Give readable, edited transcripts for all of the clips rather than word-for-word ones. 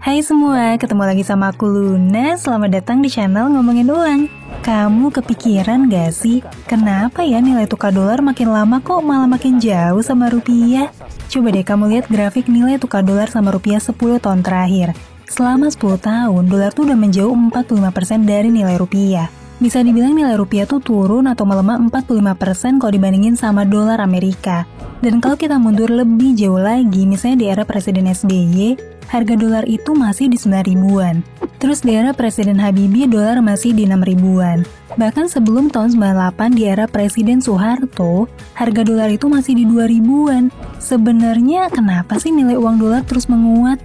Hai semua, ketemu lagi sama aku Luna. Selamat datang di channel Ngomongin Uang. Kamu kepikiran gak sih, kenapa ya nilai tukar dolar makin lama kok malah makin jauh sama rupiah? Coba deh kamu lihat grafik nilai tukar dolar sama rupiah 10 tahun terakhir. Selama 10 tahun, dolar tuh udah menjauh 45% dari nilai rupiah. Bisa dibilang nilai rupiah tuh turun atau melemah 45% kalau dibandingin sama dolar Amerika. Dan kalau kita mundur lebih jauh lagi, misalnya di era Presiden SBY, harga dolar itu masih di 9 ribuan. Terus di era Presiden Habibie, dolar masih di 6 ribuan. Bahkan sebelum tahun 98 di era Presiden Soeharto, harga dolar itu masih di 2 ribuan. Sebenarnya kenapa sih nilai uang dolar terus menguat?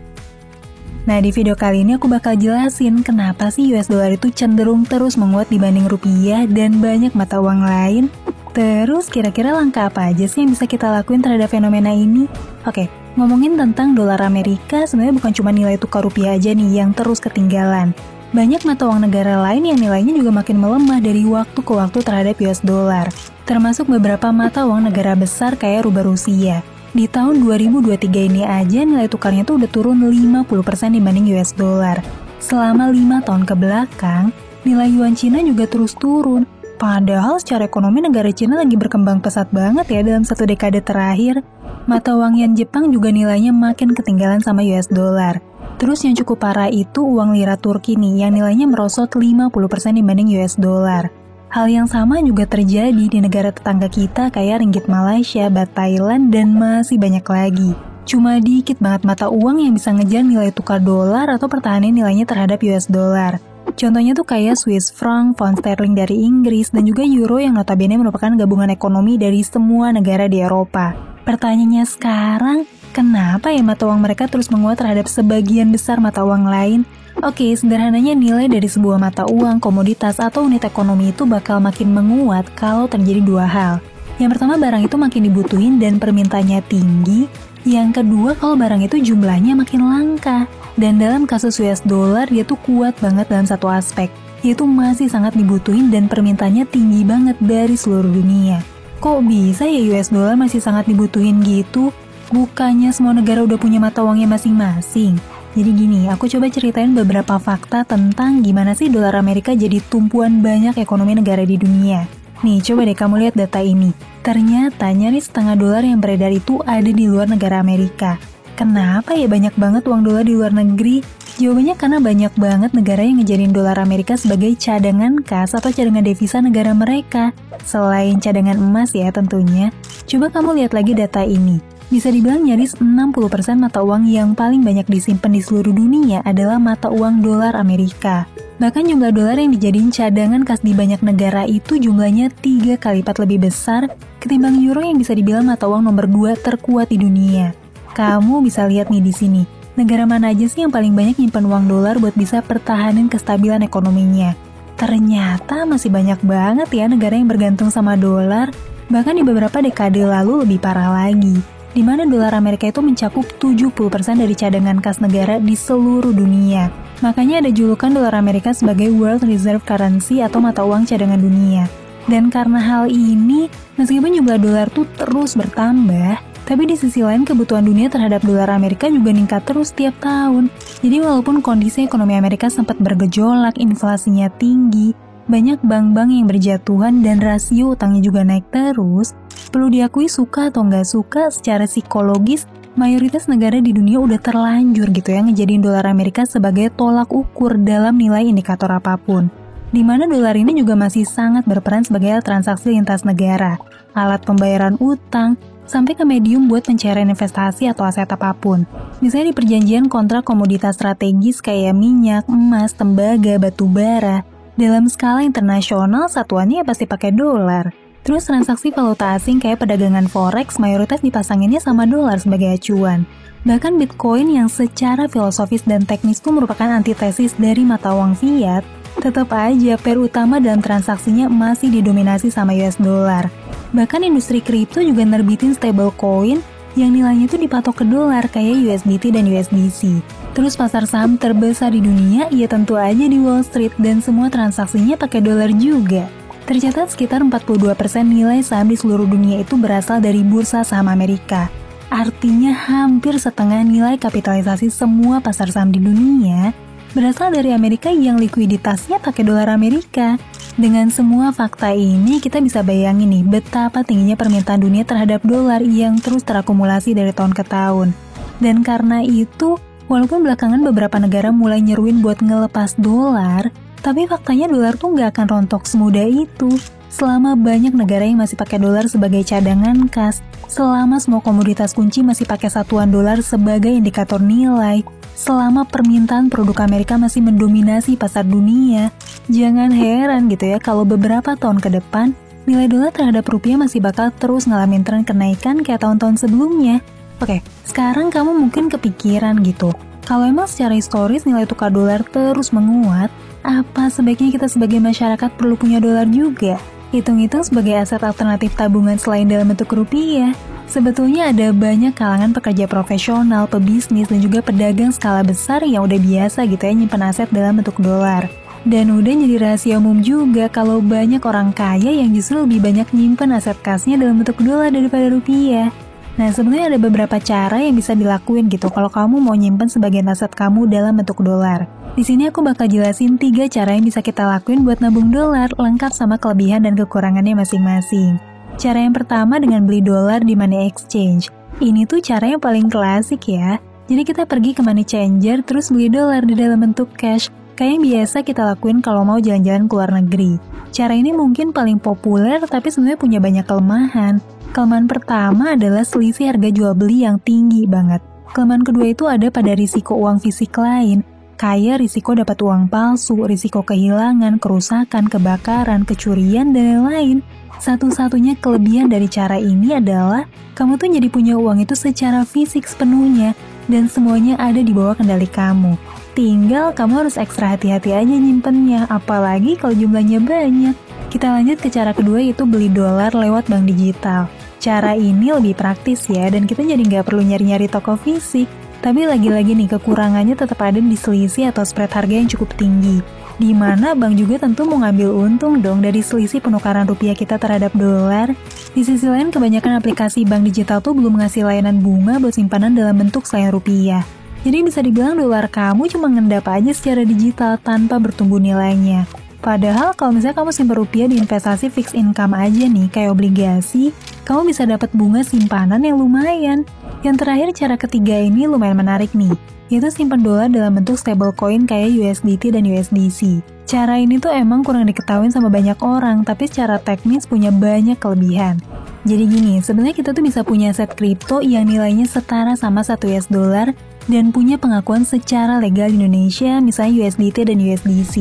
Nah, di video kali ini aku bakal jelasin kenapa sih US dollar itu cenderung terus menguat dibanding rupiah dan banyak mata uang lain. Terus kira-kira langkah apa aja sih yang bisa kita lakuin terhadap fenomena ini? Oke, ngomongin tentang dolar Amerika, sebenarnya bukan cuma nilai tukar rupiah aja nih yang terus ketinggalan. Banyak mata uang negara lain yang nilainya juga makin melemah dari waktu ke waktu terhadap US dollar. Termasuk beberapa mata uang negara besar kayak rubel Rusia. Di tahun 2023 ini aja nilai tukarnya tuh udah turun 50% dibanding US dollar. Selama 5 tahun ke belakang, nilai yuan Cina juga terus turun. Padahal secara ekonomi negara Cina lagi berkembang pesat banget ya dalam 1 dekade terakhir. Mata uang yen Jepang juga nilainya makin ketinggalan sama US dollar. Terus yang cukup parah itu uang lira Turki nih yang nilainya merosot 50% dibanding US dollar. Hal yang sama juga terjadi di negara tetangga kita kayak ringgit Malaysia, baht Thailand, dan masih banyak lagi. Cuma dikit banget mata uang yang bisa ngejar nilai tukar dolar atau pertahanan nilainya terhadap US dollar. Contohnya tuh kayak Swiss franc, pound sterling dari Inggris, dan juga euro yang notabene merupakan gabungan ekonomi dari semua negara di Eropa. Pertanyaannya sekarang, kenapa ya mata uang mereka terus menguat terhadap sebagian besar mata uang lain? Oke, sederhananya nilai dari sebuah mata uang, komoditas, atau unit ekonomi itu bakal makin menguat kalau terjadi dua hal. Yang pertama, barang itu makin dibutuhin dan permintaannya tinggi. Yang kedua, kalau barang itu jumlahnya makin langka. Dan dalam kasus US dollar, dia tuh kuat banget dalam satu aspek, yaitu masih sangat dibutuhin dan permintaannya tinggi banget dari seluruh dunia. Kok bisa ya US dollar masih sangat dibutuhin gitu? Bukannya semua negara udah punya mata uangnya masing-masing? Jadi gini, aku coba ceritain beberapa fakta tentang gimana sih dolar Amerika jadi tumpuan banyak ekonomi negara di dunia. Nih, coba deh kamu lihat data ini. Ternyata nyaris setengah dolar yang beredar itu ada di luar negara Amerika. Kenapa ya banyak banget uang dolar di luar negeri? Jawabannya karena banyak banget negara yang ngejarin dolar Amerika sebagai cadangan kas atau cadangan devisa negara mereka. Selain cadangan emas ya tentunya. Coba kamu lihat lagi data ini. Bisa dibilang nyaris 60% mata uang yang paling banyak disimpan di seluruh dunia adalah mata uang dolar Amerika. Bahkan jumlah dolar yang dijadiin cadangan kas di banyak negara itu jumlahnya 3 kali lipat lebih besar ketimbang euro yang bisa dibilang mata uang nomor 2 terkuat di dunia. Kamu bisa lihat nih di sini, negara mana aja sih yang paling banyak nyimpan uang dolar buat bisa pertahanin kestabilan ekonominya? Ternyata masih banyak banget ya negara yang bergantung sama dolar. Bahkan di beberapa dekade lalu lebih parah lagi, di mana dolar Amerika itu mencakup 70% dari cadangan kas negara di seluruh dunia. Makanya ada julukan dolar Amerika sebagai World Reserve Currency atau mata uang cadangan dunia. Dan karena hal ini, meskipun jumlah dolar tuh terus bertambah, tapi di sisi lain kebutuhan dunia terhadap dolar Amerika juga meningkat terus tiap tahun. Jadi walaupun kondisi ekonomi Amerika sempat bergejolak, inflasinya tinggi, banyak bank-bank yang berjatuhan dan rasio utangnya juga naik terus, perlu diakui suka atau nggak suka, secara psikologis, mayoritas negara di dunia udah terlanjur gitu ya ngejadiin dolar Amerika sebagai tolak ukur dalam nilai indikator apapun. Dimana dolar ini juga masih sangat berperan sebagai alat transaksi lintas negara, alat pembayaran utang, sampai ke medium buat pencairan investasi atau aset apapun. Misalnya di perjanjian kontrak komoditas strategis kayak minyak, emas, tembaga, batu bara. Dalam skala internasional, satuannya ya pasti pakai dolar. Terus transaksi valuta asing kayak perdagangan forex mayoritas dipasanginnya sama dolar sebagai acuan. Bahkan Bitcoin yang secara filosofis dan teknis itu merupakan antitesis dari mata uang fiat, tetap aja pair utama dalam transaksinya masih didominasi sama US dollar. Bahkan industri kripto juga nerbitin stablecoin yang nilainya itu dipatok ke dolar kayak USDT dan USDC. Terus pasar saham terbesar di dunia ya tentu aja di Wall Street dan semua transaksinya pakai dolar juga. Tercatat sekitar 42% nilai saham di seluruh dunia itu berasal dari bursa saham Amerika. Artinya hampir setengah nilai kapitalisasi semua pasar saham di dunia berasal dari Amerika yang likuiditasnya pakai dolar Amerika. Dengan semua fakta ini, kita bisa bayangin nih betapa tingginya permintaan dunia terhadap dolar yang terus terakumulasi dari tahun ke tahun. Dan karena itu, walaupun belakangan beberapa negara mulai nyeruin buat ngelepas dolar, tapi faktanya dolar tuh nggak akan rontok semudah itu. Selama banyak negara yang masih pakai dolar sebagai cadangan kas, selama semua komoditas kunci masih pakai satuan dolar sebagai indikator nilai, selama permintaan produk Amerika masih mendominasi pasar dunia, jangan heran gitu ya kalau beberapa tahun ke depan, nilai dolar terhadap rupiah masih bakal terus ngalamin tren kenaikan kayak tahun-tahun sebelumnya. Oke, sekarang kamu mungkin kepikiran gitu, kalau emang secara historis nilai tukar dolar terus menguat, apa sebaiknya kita sebagai masyarakat perlu punya dolar juga? Hitung-hitung sebagai aset alternatif tabungan selain dalam bentuk rupiah. Sebetulnya ada banyak kalangan pekerja profesional, pebisnis, dan juga pedagang skala besar yang udah biasa gitu ya nyimpen aset dalam bentuk dolar. Dan udah jadi rahasia umum juga kalau banyak orang kaya yang justru lebih banyak nyimpen aset kasnya dalam bentuk dolar daripada rupiah. Nah, sebenarnya ada beberapa cara yang bisa dilakuin gitu kalau kamu mau nyimpen sebagian aset kamu dalam bentuk dolar. Di sini aku bakal jelasin 3 cara yang bisa kita lakuin buat nabung dolar, lengkap sama kelebihan dan kekurangannya masing-masing. Cara yang pertama dengan beli dolar di money exchange. Ini tuh cara yang paling klasik ya. Jadi kita pergi ke money changer terus beli dolar di dalam bentuk cash, kayak yang biasa kita lakuin kalau mau jalan-jalan ke luar negeri. Cara ini mungkin paling populer tapi sebenarnya punya banyak kelemahan. Kelemahan pertama adalah selisih harga jual beli yang tinggi banget. Kelemahan kedua itu ada pada risiko uang fisik lain, kayak risiko dapat uang palsu, risiko kehilangan, kerusakan, kebakaran, kecurian, dan lain-lain. Satu-satunya kelebihan dari cara ini adalah kamu tuh jadi punya uang itu secara fisik sepenuhnya dan semuanya ada di bawah kendali kamu. Tinggal kamu harus ekstra hati-hati aja nyimpennya, apalagi kalau jumlahnya banyak. Kita lanjut ke cara kedua yaitu beli dolar lewat bank digital. Cara ini lebih praktis ya dan kita jadi nggak perlu nyari-nyari toko fisik. Tapi lagi-lagi nih kekurangannya tetap ada di selisih atau spread harga yang cukup tinggi. Di mana bank juga tentu mau ngambil untung dong dari selisih penukaran rupiah kita terhadap dolar. Di sisi lain kebanyakan aplikasi bank digital tuh belum ngasih layanan bunga buat simpanan dalam bentuk selain rupiah. Jadi bisa dibilang dolar kamu cuma ngendap aja secara digital tanpa bertumbuh nilainya. Padahal kalau misalnya kamu simpan rupiah di investasi fixed income aja nih, kayak obligasi, kamu bisa dapat bunga simpanan yang lumayan. Yang terakhir, cara ketiga ini lumayan menarik nih, yaitu simpan dolar dalam bentuk stablecoin kayak USDT dan USDC. Cara ini tuh emang kurang diketahui sama banyak orang, tapi secara teknis punya banyak kelebihan. Jadi gini, sebenarnya kita tuh bisa punya aset kripto yang nilainya setara sama 1 US dollar dan punya pengakuan secara legal di Indonesia, misalnya USDT dan USDC.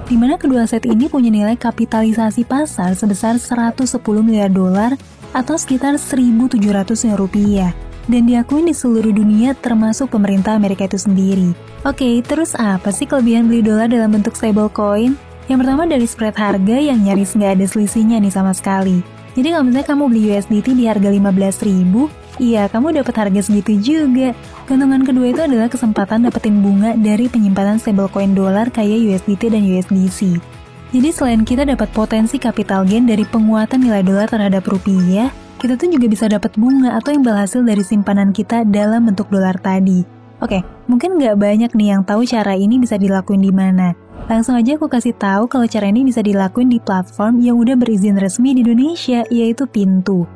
Di mana kedua aset ini punya nilai kapitalisasi pasar sebesar 110 miliar dolar atau sekitar 1.700 miliar rupiah dan diakui di seluruh dunia termasuk pemerintah Amerika itu sendiri. Oke, terus apa sih kelebihan beli dolar dalam bentuk stablecoin? Yang pertama dari spread harga yang nyaris nggak ada selisihnya nih sama sekali. Jadi kalau misalnya kamu beli USDT di harga 15.000, iya kamu dapat harga segitu juga. Keuntungan kedua itu adalah kesempatan dapetin bunga dari penyimpanan stablecoin dolar kayak USDT dan USDC. Jadi selain kita dapat potensi capital gain dari penguatan nilai dolar terhadap rupiah, kita tuh juga bisa dapat bunga atau imbal hasil dari simpanan kita dalam bentuk dolar tadi. Oke, mungkin nggak banyak nih yang tahu cara ini bisa dilakuin di mana. Langsung aja aku kasih tahu kalau cara ini bisa dilakuin di platform yang udah berizin resmi di Indonesia, yaitu Pintu.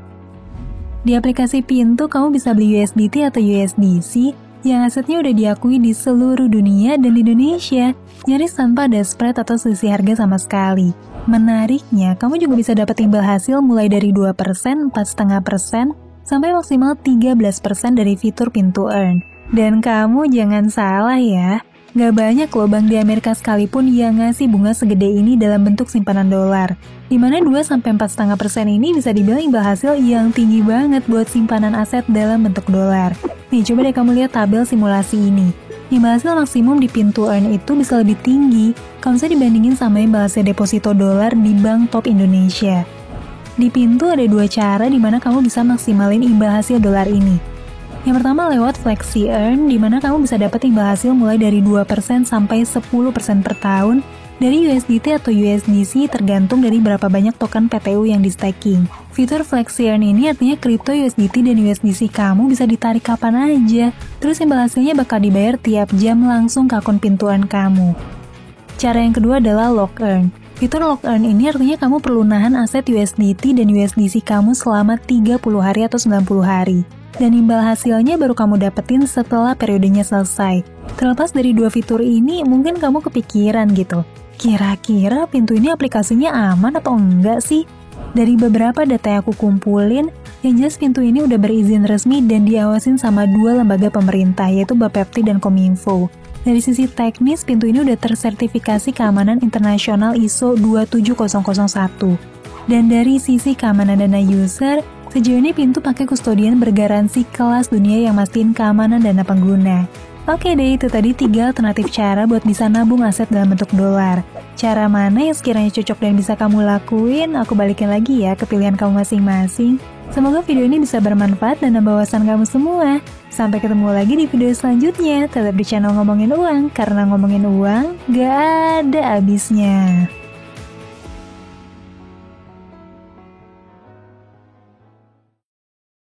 Di aplikasi Pintu, kamu bisa beli USDT atau USDC yang asetnya udah diakui di seluruh dunia dan di Indonesia, nyaris tanpa ada spread atau selisih harga sama sekali. Menariknya, kamu juga bisa dapat imbal hasil mulai dari 2%, 4,5%, sampai maksimal 13% dari fitur Pintu Earn. Dan kamu jangan salah ya, gak banyak loh bank di Amerika sekalipun yang ngasih bunga segede ini dalam bentuk simpanan dolar. Dimana 2-4,5% ini bisa dibilang imbal hasil yang tinggi banget buat simpanan aset dalam bentuk dolar. Nih, coba deh kamu lihat tabel simulasi ini. Imbal hasil maksimum di Pintu Earn itu bisa lebih tinggi kalau misalnya dibandingin sama imbal hasil deposito dolar di bank top Indonesia. Di Pintu ada 2 cara di mana kamu bisa maksimalin imbal hasil dolar ini. Yang pertama lewat Flexi Earn, di mana kamu bisa dapat imbal hasil mulai dari 2% sampai 10% per tahun dari USDT atau USDC tergantung dari berapa banyak token PTU yang di staking. Fitur Flexi Earn ini artinya kripto USDT dan USDC kamu bisa ditarik kapan aja. Terus imbal hasilnya bakal dibayar tiap jam langsung ke akun pintuan kamu. Cara yang kedua adalah Lock Earn. Fitur Lock Earn ini artinya kamu perlu nahan aset USDT dan USDC kamu selama 30 hari atau 90 hari. Dan imbal hasilnya baru kamu dapetin setelah periodenya selesai. Terlepas dari dua fitur ini, mungkin kamu kepikiran gitu. Kira-kira pintu ini aplikasinya aman atau enggak sih? Dari beberapa data yang aku kumpulin, yang jelas pintu ini udah berizin resmi dan diawasin sama dua lembaga pemerintah, yaitu Bapepti dan Kominfo. Dari sisi teknis, pintu ini udah tersertifikasi keamanan internasional ISO 27001. Dan dari sisi keamanan dana user, sejauh ini pintu pakai kustodian bergaransi kelas dunia yang mastiin keamanan dana pengguna. Oke deh, itu tadi 3 alternatif cara buat bisa nabung aset dalam bentuk dolar. Cara mana yang sekiranya cocok dan bisa kamu lakuin, aku balikin lagi ya ke pilihan kamu masing-masing. Semoga video ini bisa bermanfaat dan nambah wawasan kamu semua. Sampai ketemu lagi di video selanjutnya. Tetap di channel Ngomongin Uang, karena ngomongin uang gak ada habisnya.